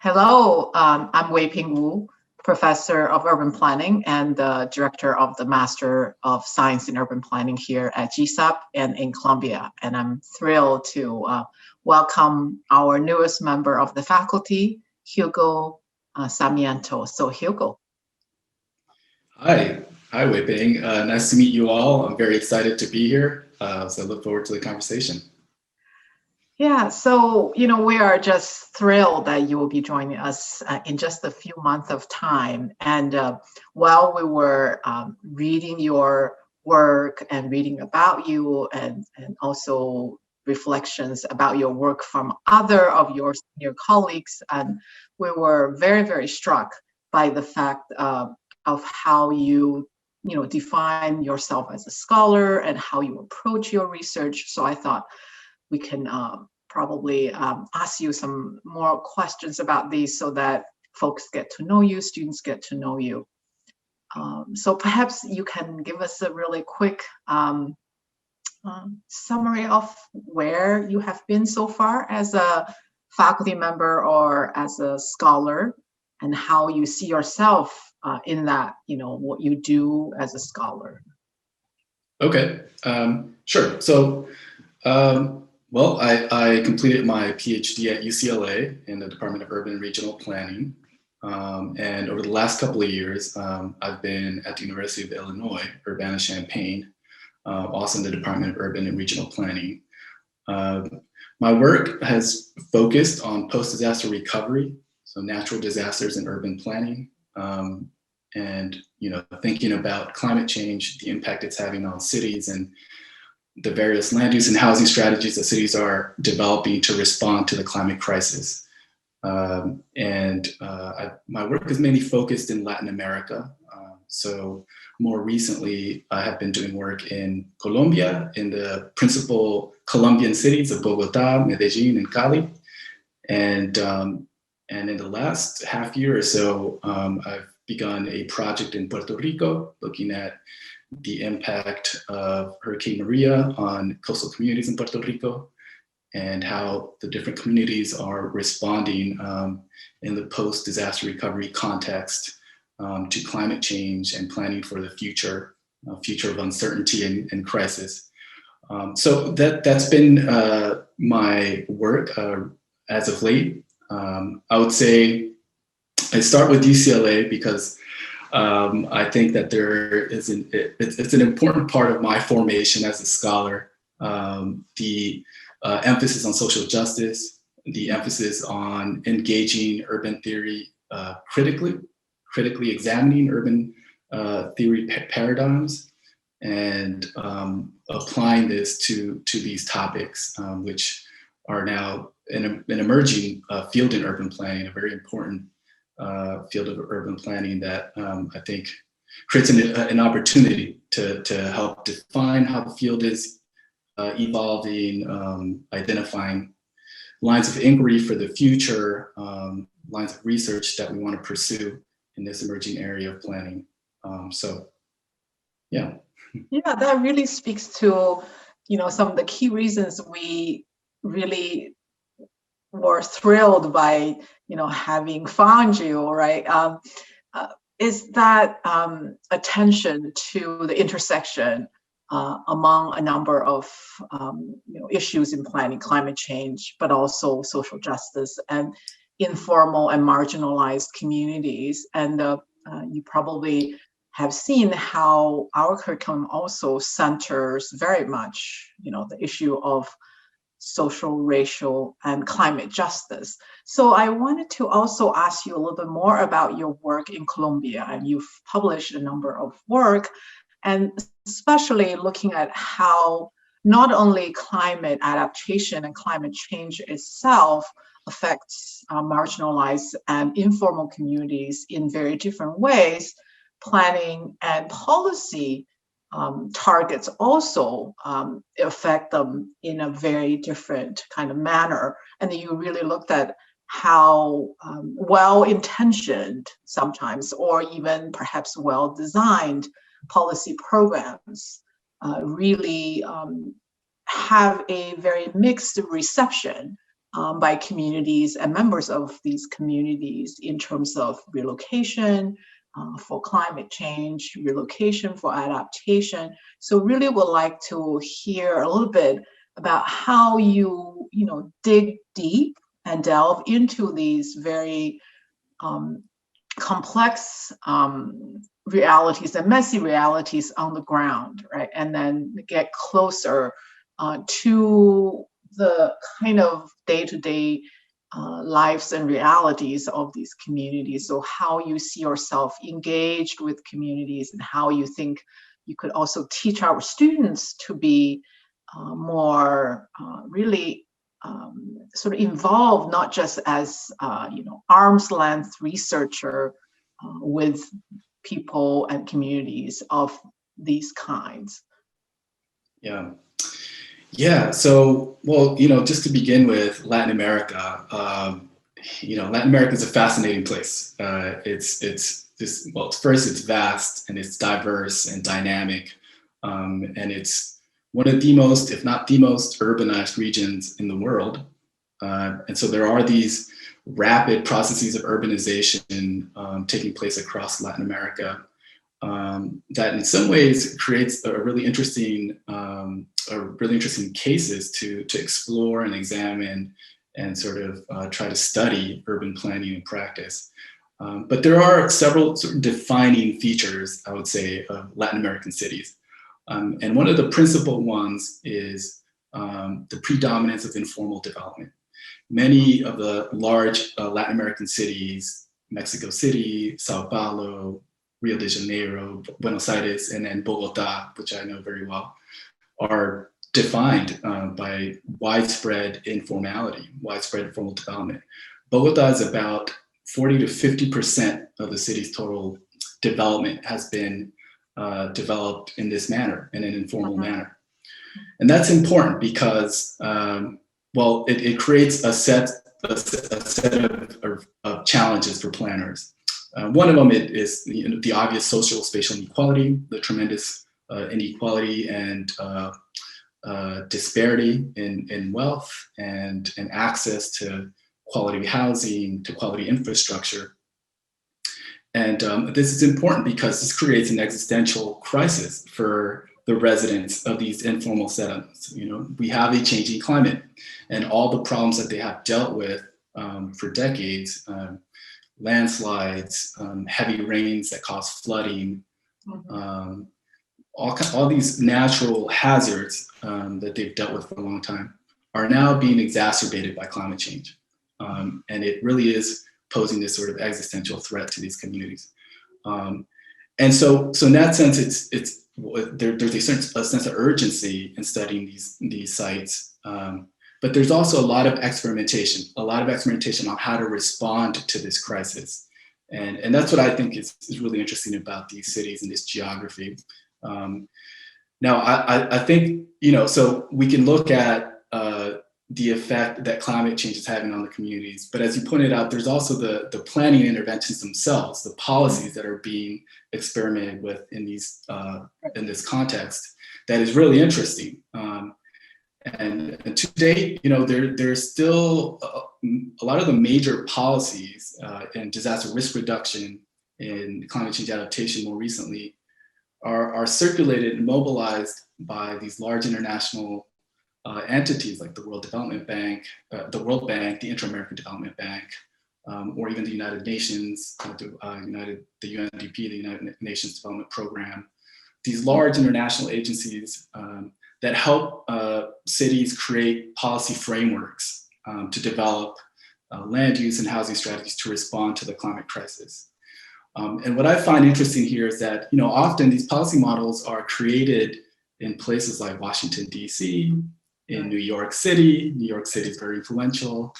Hello, I'm Weiping Wu, Professor of Urban Planning and the Director of the Master of Science in Urban Planning here at GSAPP and in Columbia. And I'm thrilled to welcome our newest member of the faculty, Hugo Sarmiento. So Hugo. Hi, Weiping. Nice to meet you all. I'm very excited to be here. So I look forward to the conversation. Yeah, so, we are just thrilled that you will be joining us in just a few months of time. And while we were reading your work and reading about you and also reflections about your work from other of your senior colleagues, and we were very, very struck by the fact of how you define yourself as a scholar and how you approach your research. So I thought we can probably ask you some more questions about these so that folks get to know you, students get to know you. So perhaps you can give us a really quick summary of where you have been so far as a faculty member or as a scholar, and how you see yourself in that, what you do as a scholar. Okay, sure. So, well, I completed my PhD at UCLA in the Department of Urban and Regional Planning. And over the last couple of years, I've been at the University of Illinois, Urbana-Champaign, also in the Department of Urban and Regional Planning. My work has focused on post-disaster recovery, so natural disasters and urban planning, and thinking about climate change, the impact it's having on cities, and the various land use and housing strategies that cities are developing to respond to the climate crisis. My work is mainly focused in Latin America. So more recently, I have been doing work in Colombia, in the principal Colombian cities of Bogota, Medellin, and Cali. And in the last half year or so, I've begun a project in Puerto Rico looking at the impact of Hurricane Maria on coastal communities in Puerto Rico and how the different communities are responding in the post-disaster recovery context to climate change and planning for the future of uncertainty and crisis. So that's been my work as of late. I would say I start with UCLA because I think that it's an important part of my formation as a scholar. The emphasis on social justice, the emphasis on engaging urban theory critically examining urban theory paradigms, and applying this to these topics, which are now an emerging field in urban planning, a very important field of urban planning that I think creates an opportunity to help define how the field is evolving, identifying lines of inquiry for the future, lines of research that we want to pursue in this emerging area of planning. So, yeah. Yeah, that really speaks to, some of the key reasons we really were thrilled by, having found you, right? Is that attention to the intersection among a number of issues in planning, climate change, but also social justice and informal and marginalized communities. And you probably have seen how our curriculum also centers very much, the issue of social, racial, and climate justice. So I wanted to also ask you a little bit more about your work in Colombia, and you've published a number of work, and especially looking at how not only climate adaptation and climate change itself affects marginalized and informal communities in very different ways. Planning and policy targets also affect them in a very different kind of manner. And then you really looked at how well-intentioned sometimes, or even perhaps well-designed policy programs really have a very mixed reception by communities and members of these communities in terms of relocation for climate change, relocation for adaptation. So really would like to hear a little bit about how you dig deep and delve into these very complex realities and messy realities on the ground, right? And then get closer to the kind of day-to-day lives and realities of these communities. So how you see yourself engaged with communities and how you think you could also teach our students to be more really sort of involved, not just as arm's length researcher with people and communities of these kinds. Yeah. Yeah. So, well, just to begin with, Latin America. Latin America is a fascinating place. First, it's vast and it's diverse and dynamic, and it's one of the most, if not the most, urbanized regions in the world. And so there are these rapid processes of urbanization taking place across Latin America that, in some ways, creates a really interesting cases to explore and examine and sort of try to study urban planning and practice. But there are several sort of defining features, I would say, of Latin American cities. And one of the principal ones is the predominance of informal development. Many of the large Latin American cities, Mexico City, Sao Paulo, Rio de Janeiro, Buenos Aires, and then Bogota, which I know very well, are defined by widespread informality, widespread informal development. Bogota is about 40 to 50% of the city's total development has been developed in this manner, in an informal manner. And that's important because, it creates a set of challenges for planners. One of them is the obvious social spatial inequality, the tremendous inequality and disparity in wealth and access to quality housing, to quality infrastructure. And this is important because this creates an existential crisis for the residents of these informal settlements. We have a changing climate, and all the problems that they have dealt with for decades, landslides, heavy rains that cause flooding, all these natural hazards that they've dealt with for a long time are now being exacerbated by climate change. And it really is posing this sort of existential threat to these communities. And so in that sense, there's a sense of urgency in studying these sites. But there's also a lot of experimentation on how to respond to this crisis. And that's what I think is really interesting about these cities and this geography. Now, I think, so we can look at the effect that climate change is having on the communities. But as you pointed out, there's also the planning interventions themselves, the policies that are being experimented with in this context that is really interesting. And to date, there's still a lot of the major policies in disaster risk reduction, in climate change adaptation more recently, are circulated and mobilized by these large international entities like the World Development Bank, the World Bank, the Inter-American Development Bank, or even the United Nations, the UNDP, the United Nations Development Program. These large international agencies that help cities create policy frameworks to develop land use and housing strategies to respond to the climate crisis. And what I find interesting here is that, often these policy models are created in places like Washington, D.C., in New York City. New York City is very influential.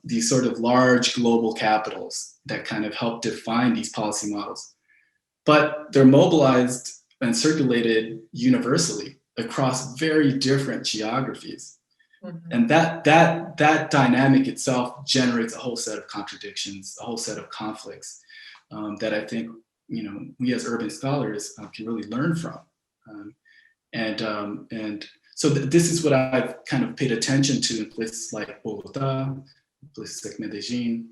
These sort of large global capitals that kind of help define these policy models. But they're mobilized and circulated universally across very different geographies. And that dynamic itself generates a whole set of contradictions, a whole set of conflicts that I think, we as urban scholars can really learn from. And So this is what I've kind of paid attention to in places like Bogota, places like Medellin,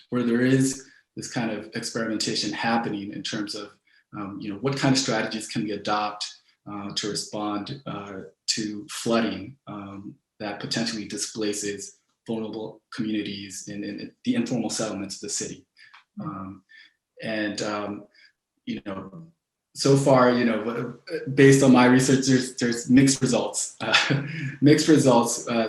where there is this kind of experimentation happening in terms of, what kind of strategies can we adopt to respond to flooding that potentially displaces vulnerable communities in the informal settlements of the city. So far, based on my research, there's mixed results.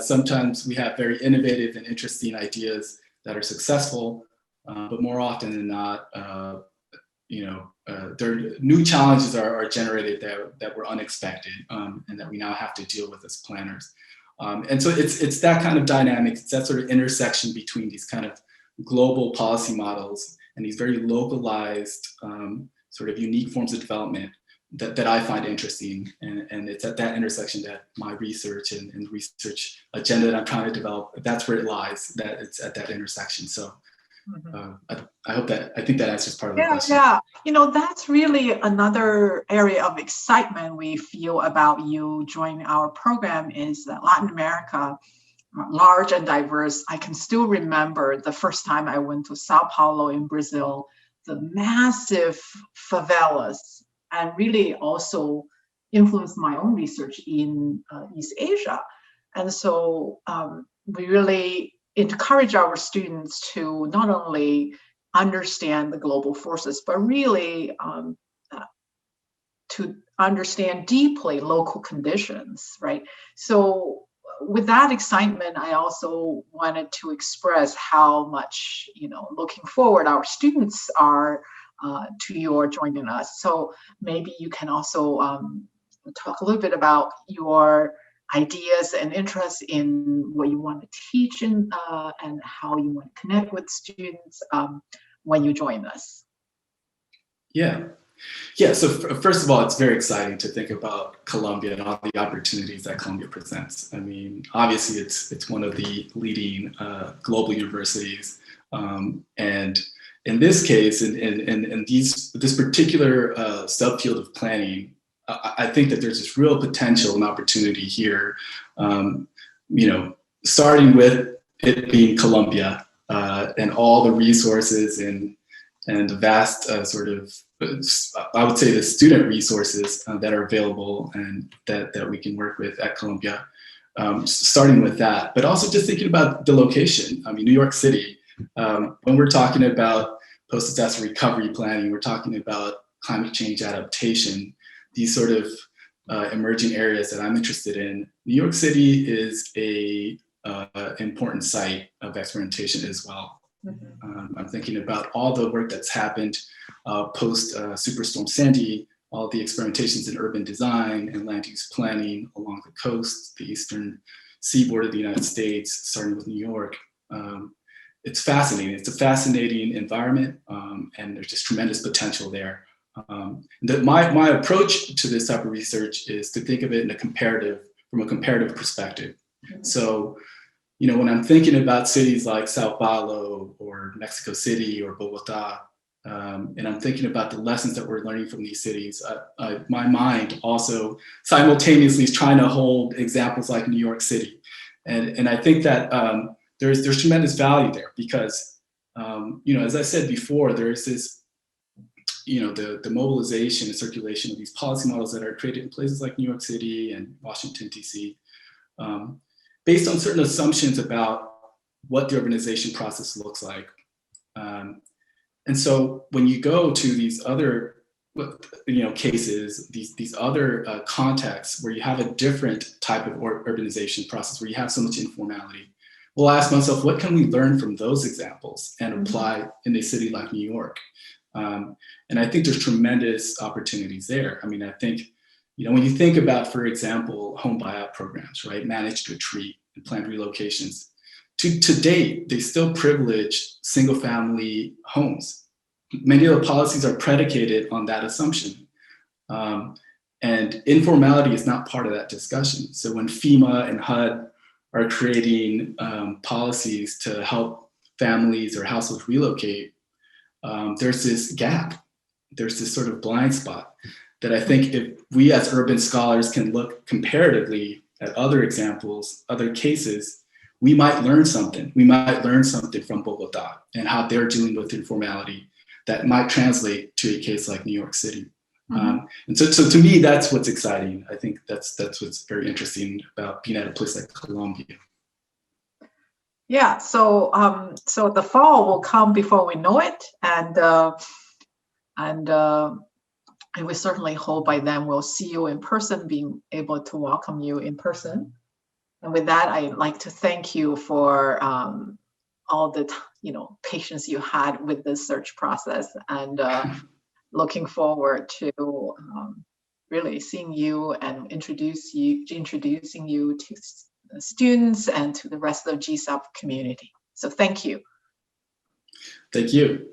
Sometimes we have very innovative and interesting ideas that are successful, but more often than not, new challenges are generated that were unexpected, and that we now have to deal with as planners. And so it's that kind of dynamic, it's that sort of intersection between these kind of global policy models and these very localized, sort of unique forms of development that I find interesting. And it's at that intersection that my research and research agenda that I'm trying to develop, that's where it lies, that it's at that intersection. So I think that answers part of the question. Yeah, that's really another area of excitement we feel about you joining our program is that Latin America, large and diverse. I can still remember the first time I went to Sao Paulo in Brazil, the massive favelas, and really also influenced my own research in East Asia. And so we really encourage our students to not only understand the global forces, but really to understand deeply local conditions, right? So with that excitement, I also wanted to express how much, looking forward our students are to your joining us. So maybe you can also talk a little bit about your ideas and interests in what you want to teach and how you want to connect with students when you join us. Yeah. So first of all, it's very exciting to think about Columbia and all the opportunities that Columbia presents. I mean, obviously, it's one of the leading global universities, and in this case, in this particular subfield of planning, I think that there's this real potential and opportunity here. Starting with it being Columbia and all the resources and the vast I would say the student resources that are available and that we can work with at Columbia, starting with that, but also just thinking about the location. I mean, New York City, when we're talking about post-disaster recovery planning, we're talking about climate change adaptation, these sort of emerging areas that I'm interested in. New York City is a important site of experimentation as well. I'm thinking about all the work that's happened post Superstorm Sandy, all the experimentations in urban design and land use planning along the coast, the eastern seaboard of the United States, starting with New York. It's fascinating. It's a fascinating environment, and there's just tremendous potential there. My approach to this type of research is to think of it from a comparative perspective. So, when I'm thinking about cities like Sao Paulo or Mexico City or Bogota, and I'm thinking about the lessons that we're learning from these cities, my mind also simultaneously is trying to hold examples like New York City. And I think that there's tremendous value there because, as I said before, there's this, the mobilization and circulation of these policy models that are created in places like New York City and Washington, D.C., based on certain assumptions about what the urbanization process looks like. And so when you go to these other, cases, these other contexts where you have a different type of urbanization process, where you have so much informality, we'll ask myself, what can we learn from those examples and apply in a city like New York? And I think there's tremendous opportunities there. I mean, I think, when you think about, for example, home buyout programs, right, managed retreat and planned relocations, to date, they still privilege single family homes. Many of the policies are predicated on that assumption. And informality is not part of that discussion. So when FEMA and HUD are creating policies to help families or households relocate, there's this gap. There's this sort of blind spot. that I think if we as urban scholars can look comparatively at other examples, other cases, we might learn something. We might learn something from Bogota and how they're dealing with informality that might translate to a case like New York City. And so to me, that's what's exciting. I think that's what's very interesting about being at a place like Columbia. Yeah, so so the fall will come before we know it, and we certainly hope by then we'll see you in person, being able to welcome you in person. And with that, I'd like to thank you for all the patience you had with this search process, and looking forward to really seeing you and introducing you to students and to the rest of the GSAPP community. So thank you. Thank you.